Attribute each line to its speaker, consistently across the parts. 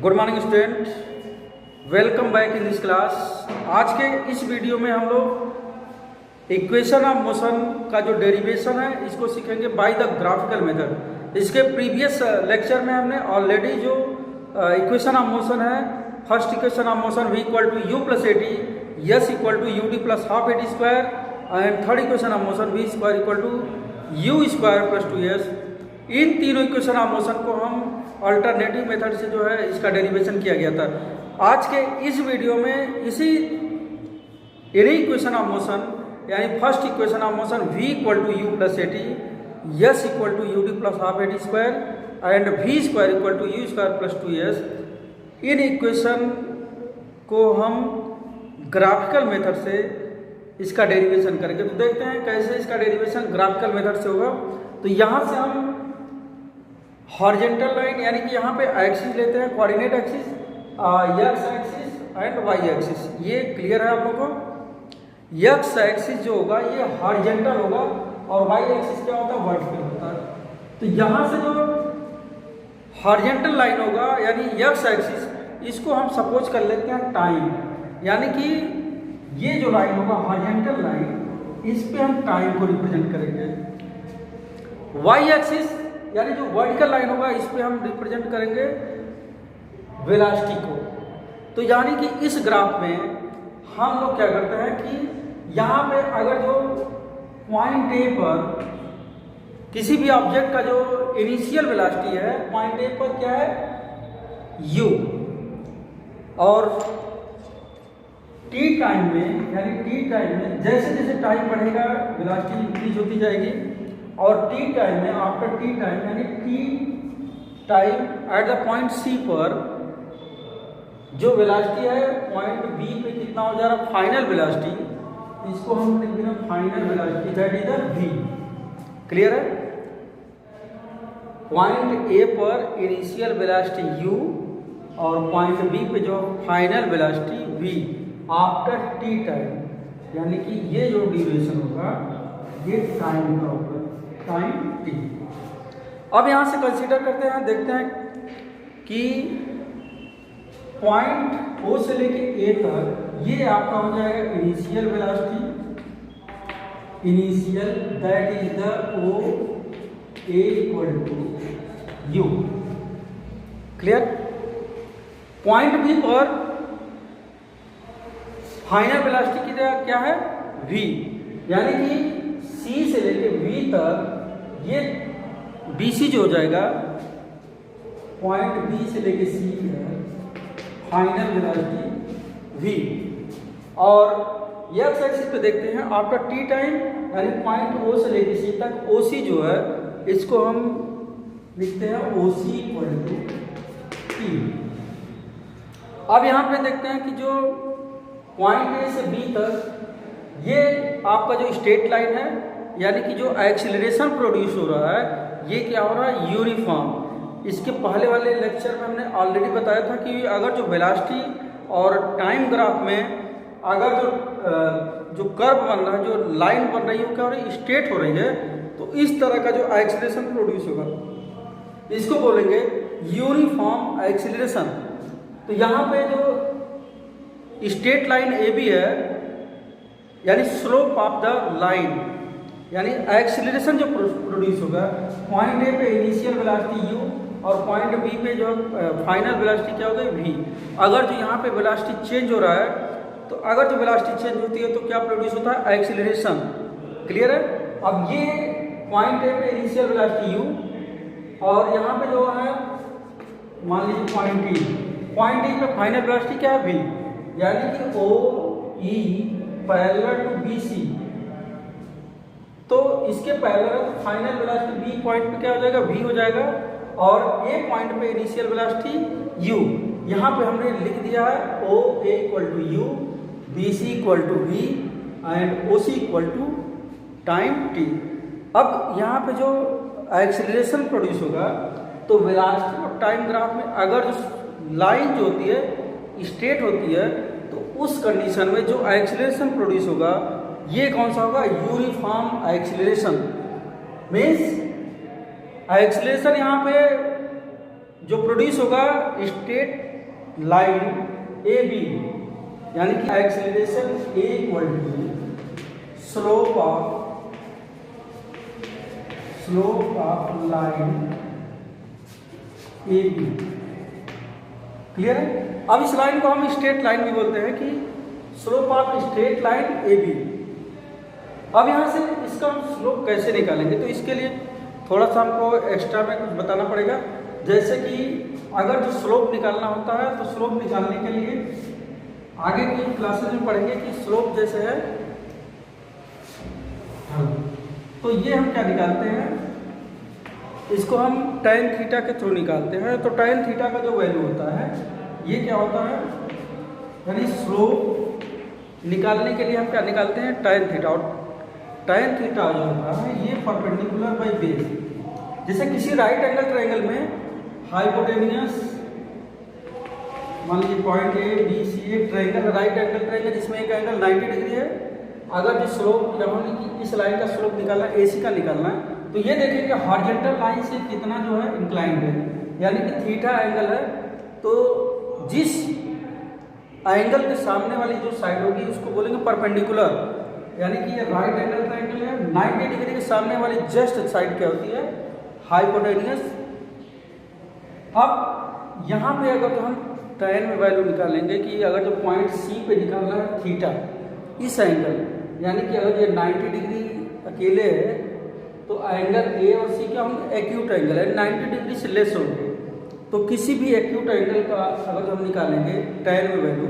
Speaker 1: Good morning student, welcome back in this class. आज के इस वीडियो में हम लोग इक्वेशन ऑफ मोशन का जो डेरिवेशन है इसको सीखेंगे बाय द ग्राफिकल मेथड। इसके प्रीवियस लेक्चर में हमने ऑलरेडी जो इक्वेशन ऑफ मोशन है, first equation of motion v equal to u plus a t, s equal to u t plus half a t square, and third equation of motion v square equal to u square plus 2s। इन तीनों equation of motion को हम alternative method से जो है इसका derivation किया गया था। आज के इस वीडियो में इसी इक्वेशन ऑफ मोशन यानी first equation of motion v equal to u plus a t, s equal to u t plus half a t square and v square equal to u square plus 2s, इन equation को हम graphical method से इसका derivation करेंगे। तो देखते हैं कैसे इसका डेरिवेशन ग्राफिकल मेथड से होगा। तो यहाँ से हम हॉरिजॉन्टल लाइन यानी कि यहाँ पे एक्सिस लेते हैं, coordinate axis, x axis and y axis. ये क्लियर है आप लोगों को। एक्स एक्सिस जो होगा ये हॉरिजॉन्टल होगा और वाई एक्सिस क्या होता है, वर्टिकल होता है। तो यहाँ से जो हॉरिजॉन्टल लाइन होगा यानी एक्स एक्सिस, इसको हम सपोज कर लेते हैं टाइम, यानी कि ये जो लाइन होगा हॉरिजॉन्टल लाइन, इस पे हम टाइम को रिप्रेजेंट करेंगे। वाई एक्सिस यानी जो वर्टिकल लाइन होगा इस पे हम रिप्रेजेंट करेंगे वेलोसिटी को। तो यानी कि इस ग्राफ में हम लोग क्या करते हैं कि यहाँ पे अगर जो पॉइंट ए पर किसी भी ऑब्जेक्ट का जो इनिशियल वेलोसिटी है पॉइंट ए पर क्या है, u, और टी टाइम में यानी टी टाइम में जैसे जैसे टाइम बढ़ेगा वेलोसिटी इंक्रीज होती जाएगी, और टी टाइम में आफ्टर टी टाइम यानी t time at the point c पर जो वेलोसिटी है पॉइंट बी पे कितना हो जा रहा है, फाइनल वेलोसिटी, इसको हम लिख देंगे final velocity that is the v। Clear है। पॉइंट ए पर इनिशियल वेलोसिटी u और पॉइंट बी पे जो final velocity v after t time, यानी कि ये जो ड्यूरेशन होगा ये टाइम का होगा, टाइम t। अब यहाँ से कंसीडर करते हैं, देखते हैं कि पॉइंट O से लेके A तक ये आपका हो जाएगा initial velocity, initial that is the O A equal to U। Clear. Point B पर फाइनल वेलोसिटी की जगह क्या है, v, यानी कि C से लेके V तक ये BC जो हो जाएगा पॉइंट B से लेके C है फाइनल वेलोसिटी v। और x एक्सिस पे देखते हैं आफ्टर टी टाइम यानी पॉइंट O से लेके C तक OC जो है इसको हम लिखते हैं OC इक्वल टू T। अब यहाँ पे देखते हैं कि जो पॉइंट A से B तक ये आपका जो स्ट्रेट लाइन है यानी कि जो एक्सीलरेशन प्रोड्यूस हो रहा है ये क्या हो रहा है, यूनिफॉर्म। इसके पहले वाले लेक्चर में हमने ऑलरेडी बताया था कि अगर जो वेलोसिटी और टाइम ग्राफ में अगर जो कर्व बन रहा है, जो लाइन बन रही है वो क्या हो रही है, स्ट्रेट हो रही है, तो इस तरह का जो एक्सीलरेशन प्रोड्यूस होगा इसको बोलेंगे यूनिफॉर्म एक्सीलरेशन। तो यहाँ पे जो स्ट्रेट लाइन ए बी है यानी स्लोप ऑफ द लाइन, यानी एक्सीलरेशन जो प्रोड्यूस होगा पॉइंट ए पे इनिशियल वेलोसिटी u और पॉइंट बी पे जो फाइनल वेलोसिटी क्या होगी v। अगर जो यहाँ पे वेलोसिटी चेंज हो रहा है तो अगर जो वेलोसिटी चेंज होती है तो क्या प्रोड्यूस होता है, एक्सीलरेशन। क्लियर है। अब ये पॉइंट ए पे इनिशियल वेलोसिटी u और यहाँ पे जो है मान लीजिए पॉइंट ई पे फाइनल वेलोसिटी क्या है, v, यानी कि O E parallel to B C. तो इसके parallel final velocity B point पे क्या हो जाएगा, v हो जाएगा, और ए पॉइंट पे इनिशियल वेलोसिटी u। यहाँ पे हमने लिख दिया है O A equal to u, B C equal to v and O C equal to time t। अब यहाँ पे जो एक्सीलरेशन प्रोड्यूस होगा तो वेलोसिटी और टाइम ग्राफ में अगर जो लाइन जो होती है स्ट्रेट होती है तो उस कंडीशन में जो एक्सीलरेशन प्रोड्यूस होगा ये कौन सा होगा, यूनिफॉर्म एक्सीलरेशन। मीन्स एक्सीलरेशन यहाँ पे जो प्रोड्यूस होगा स्ट्रेट लाइन ए बी, यानी कि acceleration a equal to slope of line A B. Clear है? अब इस लाइन को हम स्ट्रेट लाइन भी बोलते हैं कि slope of straight line A B. अब यहाँ से इसका हम स्लोप कैसे निकालेंगे, तो इसके लिए थोड़ा सा हमको एक्स्ट्रा में कुछ बताना पड़ेगा। जैसे कि अगर जो स्लोप निकालना होता है तो स्लोप निकालने के लिए आगे की क्लासेस में पढ़ेंगे कि स्लोप जैसे है, तो ये हम क्या निकालते हैं, इसको हम tan थीटा के थ्रू निकालते हैं। तो tan थीटा का जो वैल्यू होता है ये क्या होता है, यानी स्लोप निकालने के लिए हम क्या निकालते हैं, tan थीटा। और tan थीटा जो होता है ये परपेंडिकुलर बाई बेस। जैसे किसी राइट एंगल ट्रायंगल में हाइपोटेनियस, मान लीजिए पॉइंट ए बी सी, एक ट्रायंगल राइट एंगल ट्रायंगल जिसमें एक एंगल 90 डिग्री है। अगर जो स्लोप यहाँ इस लाइन का स्लोप निकालना है, AC का निकालना है, तो ये देखिए कि हॉरिजॉन्टल लाइन से कितना जो है इंक्लाइंड है, यानी कि थीटा एंगल है। तो जिस एंगल के सामने वाली जो साइड होगी उसको बोलेंगे परपेंडिकुलर, यानी कि ये राइट एंगल ट्रायंगल है, 90 डिग्री के सामने वाली जस्ट साइड क्या होती है, हाइपोटेनियस। अब यहाँ पे अगर जो हम tan में वैल्यू निकालेंगे कि अगर जो पॉइंट C पे निकालना है थीटा, इस एंगल, यानी कि अगर ये 90 डिग्री अकेले है तो एंगल A और C क्या होंगे, एक्यूट एंगल है, 90 डिग्री से लेस होंगे। तो किसी भी एक्यूट एंगल का अगर हम निकालेंगे tan में वैल्यू,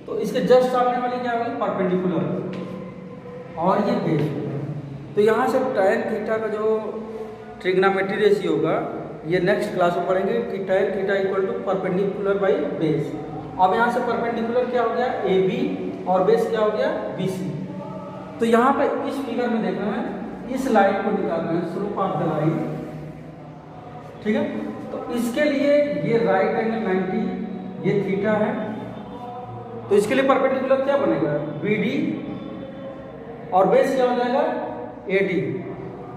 Speaker 1: तो इसके जस्ट सामने वाली क्या होगी, परपेंडिकुलर, और ये बेस होगा। तो यहाँ से tan थीटा का जो ट्रिग्नोमेट्री रेशियो होगा ये नेक्स्ट क्लास में पढ़ेंगे कि tan theta equal to perpendicular by base. अब यहाँ से परपेंडिकुलर क्या हो गया, AB, और बेस क्या हो गया, BC। तो यहाँ पे इस फिगर में देखना है, इस लाइन को निकालना है, स्लोप ऑफ द लाइन। ठीक है? तो इसके लिए ये राइट एंगल 90, ये थीटा है, तो इसके लिए परपेंडिकुलर क्या बनेगा, BD, और बेस क्या हो जाएगा, AD।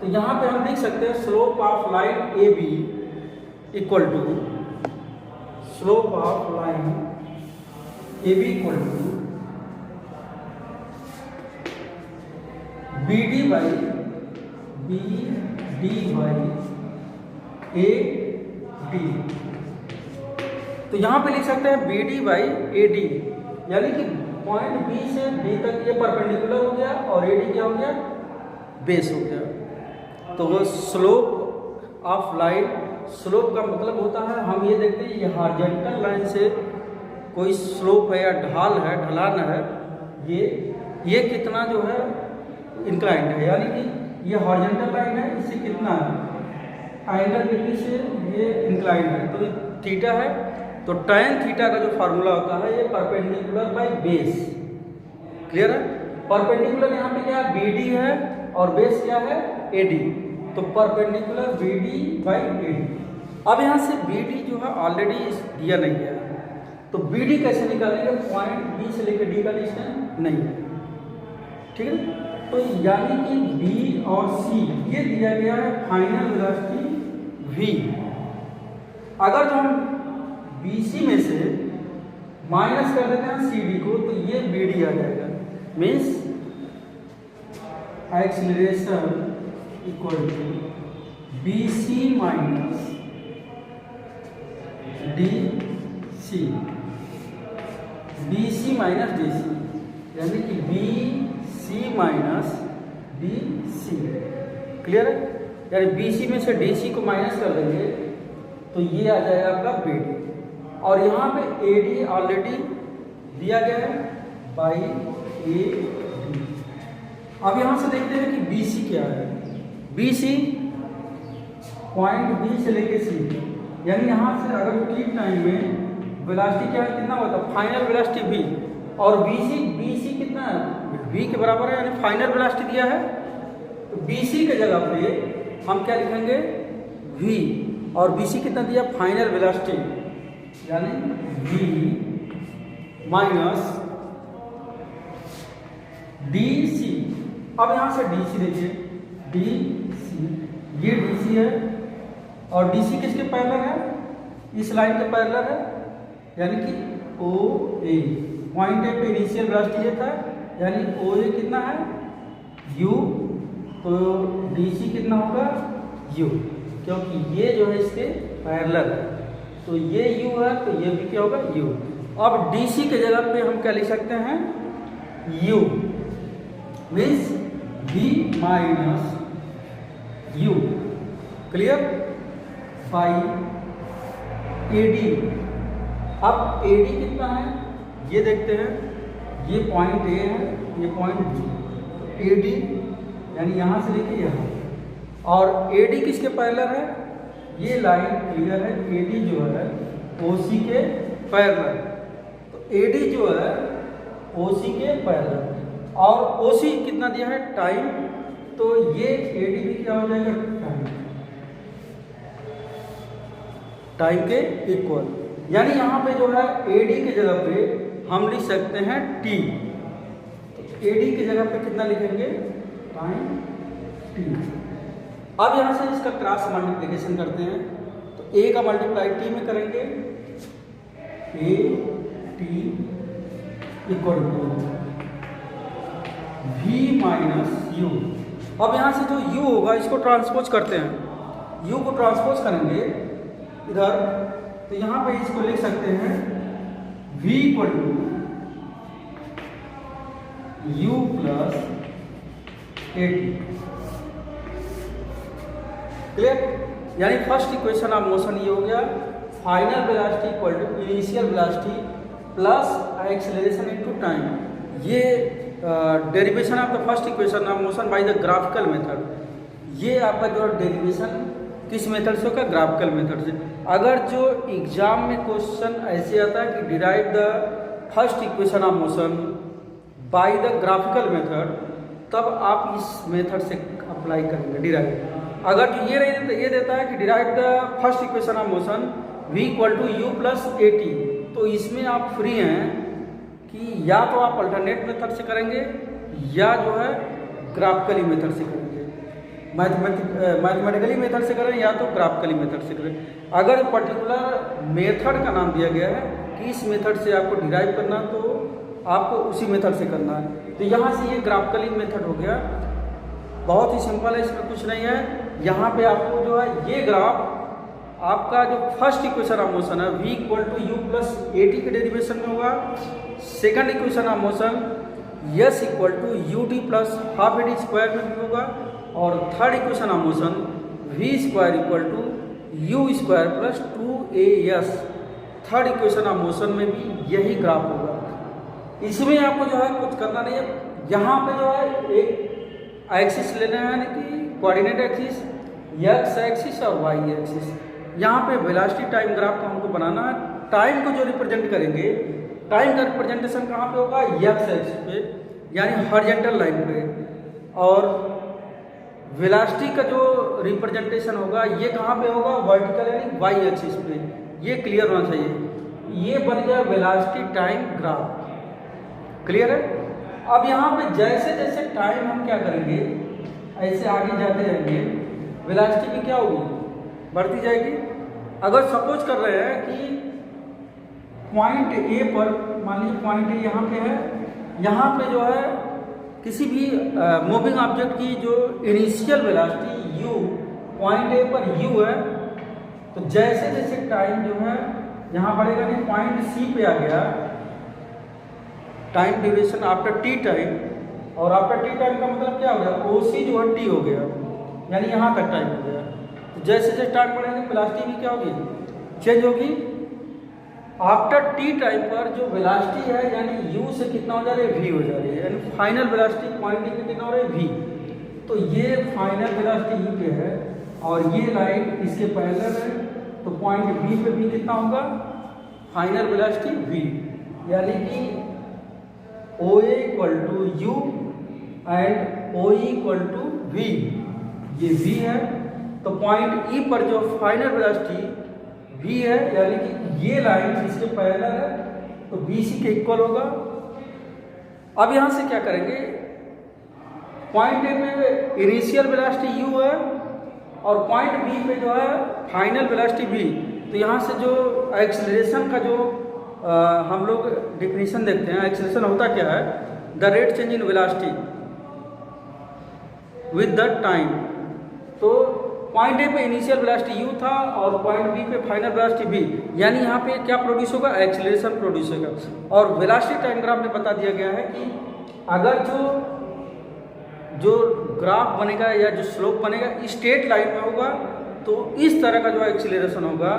Speaker 1: तो यहाँ पे हम लिख सकते हैं slope of line AB equal to slope of line AB equal to BD by AD। तो यहाँ पे लिख सकते हैं BD बाई AD, यानी कि पॉइंट B से D तक ये परपेंडिकुलर हो गया और AD क्या हो गया, बेस हो गया। तो वो स्लोप ऑफ लाइन, स्लोप का मतलब होता है हम ये देखते हैं ये हॉरिजॉन्टल लाइन से कोई स्लोप है या ढाल है, ढलान है, ये कितना जो है इंक्लाइंड है, यानी कि ये हॉरिजॉन्टल लाइन है, इससे कितना है एंगल डिग्री से ये इंक्लाइंड है, तो थीटा है। तो tan थीटा का जो फार्मूला होता है ये परपेंडिकुलर बाई बेस। क्लियर है? परपेंडिकुलर यहाँ पे क्या है, BD है, और बेस क्या है, AD। तो परपेंडिकुलर BD बाई AD। अब यहाँ से BD जो है ऑलरेडी दिया नहीं है, तो BD कैसे निकालेंगे, पॉइंट B से लेकर D का डिस्टेंस नहीं है। ठीक है? तो यानी कि B और C ये दिया गया है फाइनल वेलोसिटी V। अगर जो हम BC में से माइनस कर देते हैं CD को, तो ये BD आ जाएगा, means acceleration equal to BC minus DC, BC minus DC, यानी कि BC माइनस BC। क्लियर है? यानी BC में से DC को माइनस कर देंगे तो ये आ जाएगा आपका BD, और यहाँ पे AD ऑलरेडी दिया गया है बाई AD। अब यहाँ से देखते हैं कि BC क्या है। BC पॉइंट B से लेके C, यानी यहाँ से अगर T टाइम में वेलोसिटी क्या है, कितना होता है, फाइनल वेलोसिटी V, और BC कितना है, V के बराबर है, यानी फाइनल वेलोसिटी दिया है। तो BC के जगह पे हम क्या लिखेंगे, V, और BC कितना दिया, फाइनल वेलोसिटी, यानी V माइनस DC। अब यहाँ से DC देखिए, DC, ये DC है, और DC किसके पैरेलल है, इस लाइन के पैरेलल है, यानी कि ओ ए, पॉइंट ए पे इनिशियल वेलोसिटी ये था, यानी ओ ए कितना है यू, तो डी सी कितना होगा यू, क्योंकि ये जो है इसके पैरेलल है, तो ये u है तो ये भी क्या होगा u। अब DC के जगह पे हम क्या लिख सकते हैं u means v minus u, clear, by AD। अब AD कितना है ये देखते हैं, ये पॉइंट A है, ये पॉइंट B, AD यानी यहाँ से लेके यहाँ, और AD किसके पैरेलल है, ये लाइन क्लियर है, AD जो है OC के पैरेलल, तो AD जो है OC के पैरेलल, और OC कितना दिया है टाइम, तो ये AD भी क्या हो जाएगा टाइम के इक्वल, यानी यहाँ पे जो है AD के जगह पे हम लिख सकते हैं T, तो AD की जगह पे कितना लिखेंगे टाइम T। अब यहाँ से इसका क्रॉस मल्टीप्लिकेशन करते हैं, तो a का मल्टीप्लाई t में करेंगे, a t equal to v minus u। अब यहाँ से जो u होगा इसको ट्रांसपोज करते हैं, u को ट्रांसपोज करेंगे इधर, तो यहाँ पे इसको लिख सकते हैं v equal to u plus at, clear, यानी फर्स्ट इक्वेशन ऑफ मोशन ये हो गया, final velocity equal to initial velocity plus acceleration into time, ये derivation of the first equation of motion by the graphical method. ये आपका जो derivation किस method से होगा, ग्राफिकल मेथड से। अगर जो एग्जाम में क्वेश्चन ऐसे आता है कि derive the first equation of motion by the graphical method, तब आप इस मेथड से अप्लाई करेंगे डिराइव। अगर जो ये नहीं देता, ये देता है कि derive the first equation of motion v equal to u plus a t, तो इसमें आप फ्री हैं कि या तो आप अल्टरनेट मेथड से करेंगे या जो है ग्राफिकली मेथड से करेंगे, मैथमेटिकली मेथड से करें या तो ग्राफिकली मेथड से करें। अगर पर्टिकुलर मेथड का नाम दिया गया है कि इस मेथड से आपको डिराइव करना, तो आपको उसी मेथड से करना है। तो यहाँ से ये ग्राफिकली मेथड हो गया, बहुत ही सिंपल है, इसमें कुछ नहीं है। यहाँ पे आपको जो है ये ग्राफ आपका जो फर्स्ट इक्वेशन ऑफ मोशन है v equal to u plus a t के डेरिवेशन में होगा, second equation of motion s equal to u t plus half a t square में भी होगा, और third equation of motion v square equal to u square plus 2as, third equation of motion में भी यही graph होगा। इसमें आपको जो है कुछ करना नहीं है, यहाँ पे जो है एक एक्सिस लेना है, यानी कि कोऑर्डिनेट एक्सिस, एक्स एक्सिस और वाई एक्सिस। यहाँ पे वेलोसिटी टाइम ग्राफ को हमको बनाना है। टाइम को जो रिप्रेजेंट करेंगे, टाइम का रिप्रेजेंटेशन कहाँ पे होगा, एक्स एक्सिस पे, यानी हॉरिजॉन्टल लाइन पे, और वेलोसिटी का जो रिप्रेजेंटेशन होगा ये कहाँ पे होगा, वर्टिकल यानी वाई एक्सिस पे। ये क्लियर होना चाहिए। ये बन गया वेलोसिटी टाइम ग्राफ, क्लियर है। अब यहाँ पे जैसे जैसे टाइम हम क्या करेंगे, ऐसे आगे जाते रहेंगे, वेलोसिटी की क्या होगी, बढ़ती जाएगी। अगर सपोज कर रहे हैं कि पॉइंट ए पर, मान लीजिए पॉइंट ए यहाँ पे है, यहाँ पे जो है किसी भी मूविंग ऑब्जेक्ट की जो initial velocity u, point A पर u है, तो जैसे जैसे टाइम जो है यहाँ बढ़ेगा, नहीं पॉइंट सी पे आ गया, time duration after t time, और आफ्टर टी टाइम का मतलब क्या हो गया, ओ सी जो है टी हो गया, यानी यहाँ तक टाइम हो गया। तो जैसे जैसे टाइम बढ़ेगा वेलोसिटी भी क्या होगी, चेंज होगी। आफ्टर टी टाइम पर जो वेलोसिटी है यानी u से कितना हो जा रहा है, v हो जा रही है, यानी फाइनल वेलोसिटी पॉइंट पे कितना हो रहा है, v। तो ये फाइनल वेलोसिटी u पे है और ये लाइन इसके पैरेलल है, तो पॉइंट b पे भी कितना होगा, फाइनल वेलोसिटी v, यानी कि OA equal to u and OE equal to v, ये v है। तो पॉइंट E पर जो फाइनल वेलोसिटी v है, यानी कि ये लाइन इसके पैरेलल है, तो BC के इक्वल होगा। अब यहाँ से क्या करेंगे, पॉइंट ए पे इनिशियल वेलोसिटी u है और पॉइंट B पे जो है फाइनल वेलोसिटी v, तो यहाँ से जो एक्सेलरेशन का जो हम लोग डिफिनीशन देखते हैं। एक्सेलरेशन होता क्या है? The rate change in velocity with the time. तो पॉइंट ए पे इनिशियल वेलोसिटी u था और पॉइंट बी पे फाइनल वेलोसिटी v, यानी यहाँ पे क्या प्रोड्यूस होगा? एक्सेलरेशन प्रोड्यूस होगा। और वेलोसिटी टाइम ग्राफ में बता दिया गया है कि अगर जो ग्राफ बनेगा या जो स्लोप बनेगा स्ट्रेट लाइन में होगा तो इस तरह का जो एक्सेलरेशन होगा,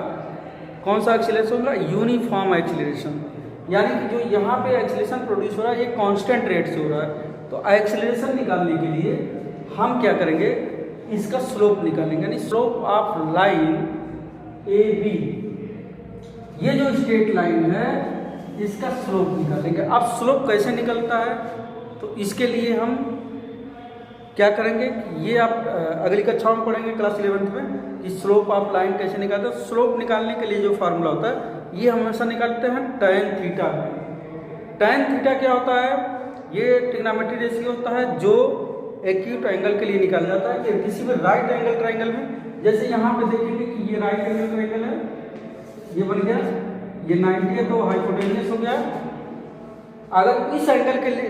Speaker 1: कौन सा एक्सेलरेशन होगा? Uniform acceleration. यानी कि जो यहाँ पे एक्सेलरेशन प्रोड्यूस हो रहा है ये कांस्टेंट रेट से हो रहा है। तो एक्सेलरेशन निकालने के लिए हम क्या करेंगे? इसका स्लोप निकालेंगे, यानी slope of line A B, ये जो स्ट्रेट लाइन है इसका स्लोप निकालेंगे। अब स्लोप कैसे निकलता है? तो इसके लिए हम क्या करेंगे? ये आप अगली कक्षा में पढ़ेंगे क्लास 11th में कि स्लोप ऑफ लाइन कैसे निकालते हैं। स्लोप निकालने के लिए जो फार्मूला होता है ये हम हमेशा निकालते हैं tan थीटा। tan थीटा क्या होता है? ये ट्रिग्नोमेट्री रेशियो होता है जो एक्यूट एंगल के लिए निकाला जाता है कि किसी भी राइट एंगल ट्रायंगल में, जैसे यहाँ पे देखेंगे कि ये राइट एंगल ट्रायंगल है, ये बन गया, ये 90 है तो हाइपोटेन्यूस हो गया। अगर इस एंगल के लिए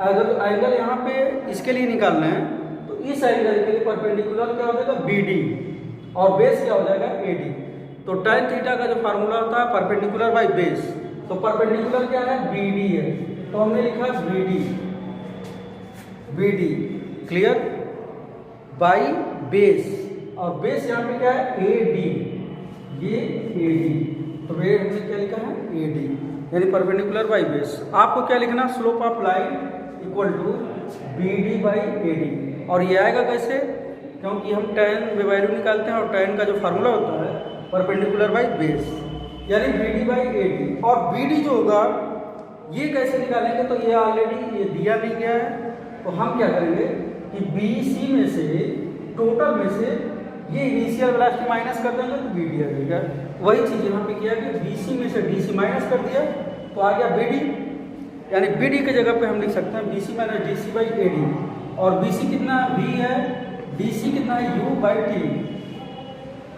Speaker 1: अगर एंगल यहाँ पे इसके लिए निकालना है तो इस एंगल के लिए परपेंडिकुलर क्या हो जाएगा? BD और बेस क्या हो जाएगा? AD। तो tan थीटा का जो फार्मूला होता है परपेंडिकुलर बाय बेस, तो परपेंडिकुलर क्या है? BD है, तो हमने लिखा BD क्लियर बाय बेस, और बेस यहाँ पे क्या है? AD, ये AD, तो ये हमने क्या लिखा है? AD, यानी परपेंडिकुलर बाय बेस। आपको क्या लिखना? Slope of line equal to BD by AD। और ये आएगा कैसे? क्योंकि हम tan में वैल्यू निकालते हैं और tan का जो फार्मूला होता है परपेंडिकुलर बाई बेस, यानी BD बाई AD। और BD जो होगा ये कैसे निकालेंगे? तो ये ऑलरेडी ये दिया नहीं गया है, तो हम क्या करेंगे कि BC में से टोटल में से ये इनिशियल वेलोसिटी माइनस कर देंगे तो BD आ जाएगा। वही चीज़ यहाँ पे किया कि BC में से DC माइनस कर दिया तो आ गया BD, यानी BD की जगह पे हम लिख सकते हैं BC minus DC by AD। और BC कितना V है, DC कितना है U बाई T,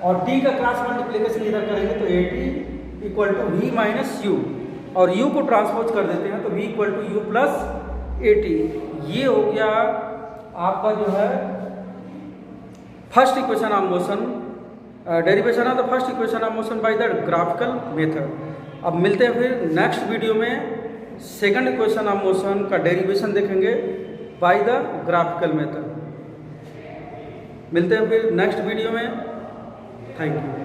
Speaker 1: और T का क्रॉस मल्टीप्लिकेशन इधर करेंगे तो AT equal to V minus U, और U को ट्रांसपोज कर देते हैं तो V equal to U plus AT। ये हो गया आपका जो है first equation of motion, derivation of the first equation of motion by the graphical method. अब मिलते हैं फिर नेक्स्ट वीडियो में सेकंड इक्वेशन ऑफ मोशन का डेरिवेशन देखेंगे बाय द ग्राफिकल मेथड। मिलते हैं फिर नेक्स्ट वीडियो में। Thank you.